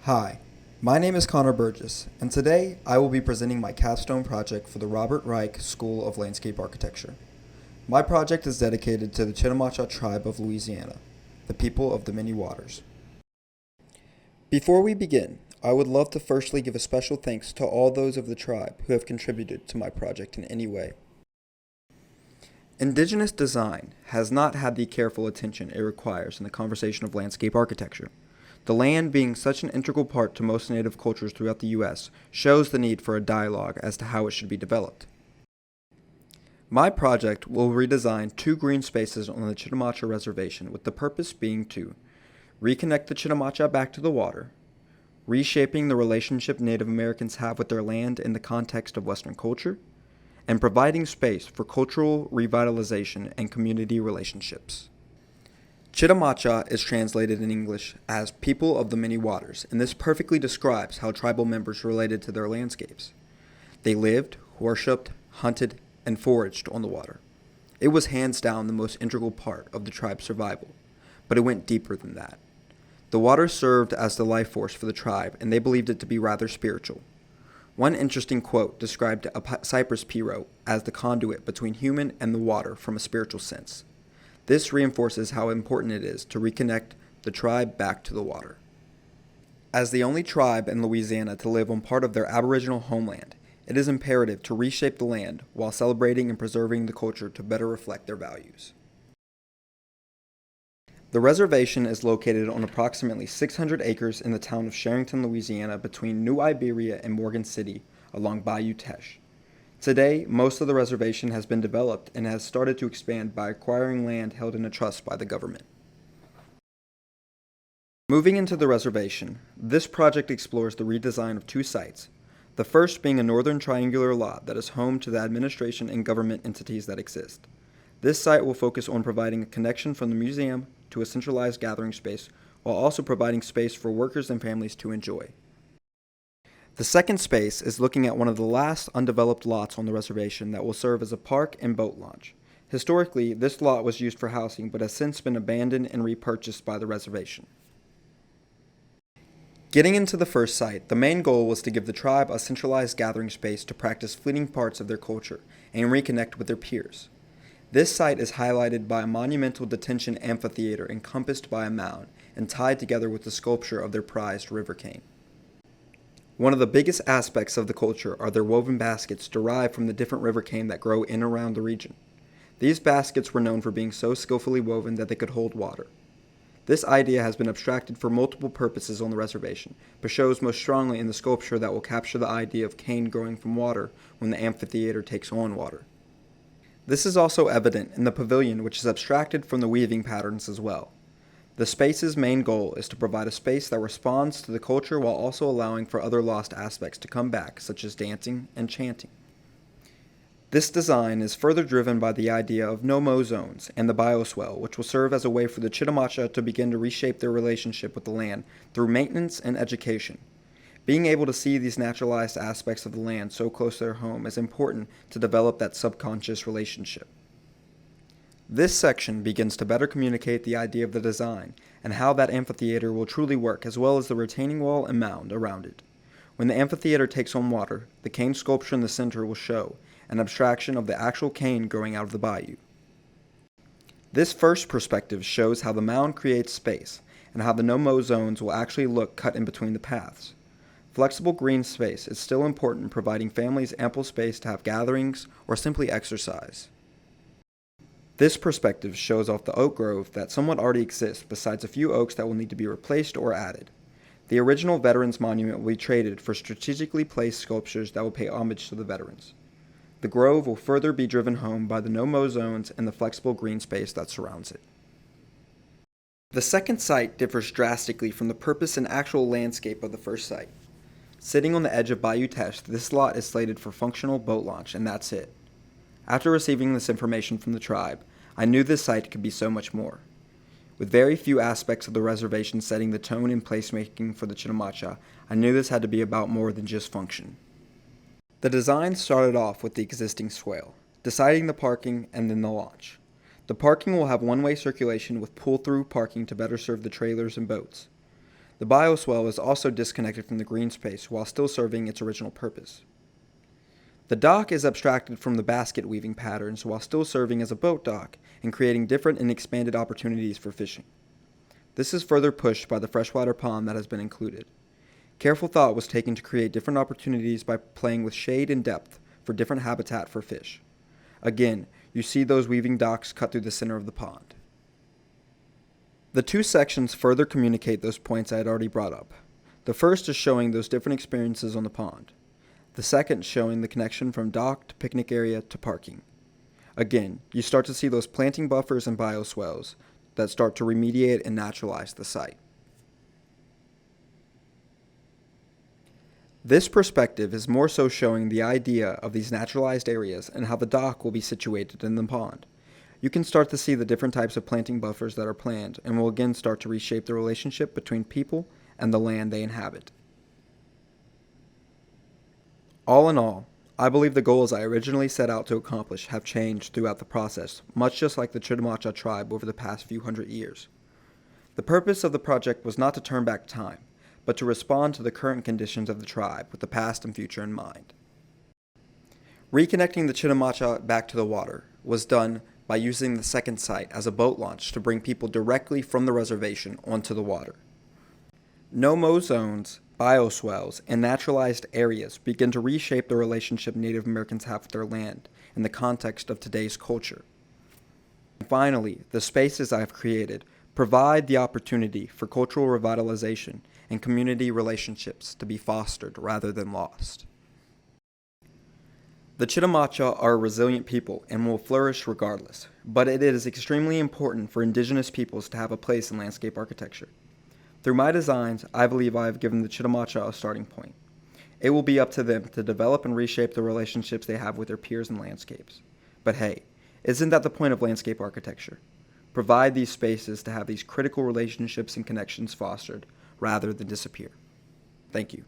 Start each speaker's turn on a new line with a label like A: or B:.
A: Hi, my name is Connor Burgess, and today I will be presenting my capstone project for the Robert Reich School of Landscape Architecture. My project is dedicated to the Chitimacha tribe of Louisiana, the people of the many waters. Before we begin, I would love to firstly give a special thanks to all those of the tribe who have contributed to my project in any way. Indigenous design has not had the careful attention it requires in the conversation of landscape architecture. The land being such an integral part to most native cultures throughout the U.S. shows the need for a dialogue as to how it should be developed. My project will redesign 2 green spaces on the Chitimacha Reservation with the purpose being to reconnect the Chitimacha back to the water, reshaping the relationship Native Americans have with their land in the context of Western culture, and providing space for cultural revitalization and community relationships. Chitimacha is translated in English as people of the many waters, and this perfectly describes how tribal members related to their landscapes. They lived, worshipped, hunted, and foraged on the water. It was hands down the most integral part of the tribe's survival, but it went deeper than that. The water served as the life force for the tribe, and they believed it to be rather spiritual. One interesting quote described a cypress piro as the conduit between human and the water from a spiritual sense. This reinforces how important it is to reconnect the tribe back to the water. As the only tribe in Louisiana to live on part of their aboriginal homeland, it is imperative to reshape the land while celebrating and preserving the culture to better reflect their values. The reservation is located on approximately 600 acres in the town of Sherrington, Louisiana, between New Iberia and Morgan City along Bayou Teche. Today, most of the reservation has been developed and has started to expand by acquiring land held in a trust by the government. Moving into the reservation, this project explores the redesign of 2 sites, the first being a northern triangular lot that is home to the administration and government entities that exist. This site will focus on providing a connection from the museum to a centralized gathering space, while also providing space for workers and families to enjoy. The second space is looking at one of the last undeveloped lots on the reservation that will serve as a park and boat launch. Historically, this lot was used for housing but has since been abandoned and repurchased by the reservation. Getting into the first site, the main goal was to give the tribe a centralized gathering space to practice fleeting parts of their culture and reconnect with their peers. This site is highlighted by a monumental detention amphitheater encompassed by a mound and tied together with the sculpture of their prized river cane. One of the biggest aspects of the culture are their woven baskets derived from the different river cane that grow in and around the region. These baskets were known for being so skillfully woven that they could hold water. This idea has been abstracted for multiple purposes on the reservation, but shows most strongly in the sculpture that will capture the idea of cane growing from water when the amphitheater takes on water. This is also evident in the pavilion, which is abstracted from the weaving patterns as well. The space's main goal is to provide a space that responds to the culture while also allowing for other lost aspects to come back, such as dancing and chanting. This design is further driven by the idea of no-mow zones and the bioswale, which will serve as a way for the Chitimacha to begin to reshape their relationship with the land through maintenance and education. Being able to see these naturalized aspects of the land so close to their home is important to develop that subconscious relationship. This section begins to better communicate the idea of the design and how that amphitheater will truly work, as well as the retaining wall and mound around it. When the amphitheater takes on water, the cane sculpture in the center will show an abstraction of the actual cane growing out of the bayou. This first perspective shows how the mound creates space and how the no-mow zones will actually look cut in between the paths. Flexible green space is still important, providing families ample space to have gatherings or simply exercise. This perspective shows off the oak grove that somewhat already exists, besides a few oaks that will need to be replaced or added. The original Veterans Monument will be traded for strategically placed sculptures that will pay homage to the veterans. The grove will further be driven home by the no-mow zones and the flexible green space that surrounds it. The second site differs drastically from the purpose and actual landscape of the first site. Sitting on the edge of Bayou Teche, this lot is slated for functional boat launch, and that's it. After receiving this information from the tribe, I knew this site could be so much more. With very few aspects of the reservation setting the tone in placemaking for the Chitimacha, I knew this had to be about more than just function. The design started off with the existing swale, deciding the parking and then the launch. The parking will have one-way circulation with pull-through parking to better serve the trailers and boats. The bioswale is also disconnected from the green space while still serving its original purpose. The dock is abstracted from the basket weaving patterns while still serving as a boat dock and creating different and expanded opportunities for fishing. This is further pushed by the freshwater pond that has been included. Careful thought was taken to create different opportunities by playing with shade and depth for different habitat for fish. Again, you see those weaving docks cut through the center of the pond. The two sections further communicate those points I had already brought up. The first is showing those different experiences on the pond. The second showing the connection from dock to picnic area to parking. Again, you start to see those planting buffers and bioswales that start to remediate and naturalize the site. This perspective is more so showing the idea of these naturalized areas and how the dock will be situated in the pond. You can start to see the different types of planting buffers that are planned and will again start to reshape the relationship between people and the land they inhabit. All in all, I believe the goals I originally set out to accomplish have changed throughout the process, much just like the Chitimacha tribe over the past few hundred years. The purpose of the project was not to turn back time, but to respond to the current conditions of the tribe with the past and future in mind. Reconnecting the Chitimacha back to the water was done by using the second site as a boat launch to bring people directly from the reservation onto the water. No-mow zones, bioswales, and naturalized areas begin to reshape the relationship Native Americans have with their land in the context of today's culture. And finally, the spaces I have created provide the opportunity for cultural revitalization and community relationships to be fostered rather than lost. The Chitimacha are a resilient people and will flourish regardless, but it is extremely important for indigenous peoples to have a place in landscape architecture. Through my designs, I believe I have given the Chitimacha a starting point. It will be up to them to develop and reshape the relationships they have with their peers and landscapes. But hey, isn't that the point of landscape architecture? Provide these spaces to have these critical relationships and connections fostered rather than disappear. Thank you.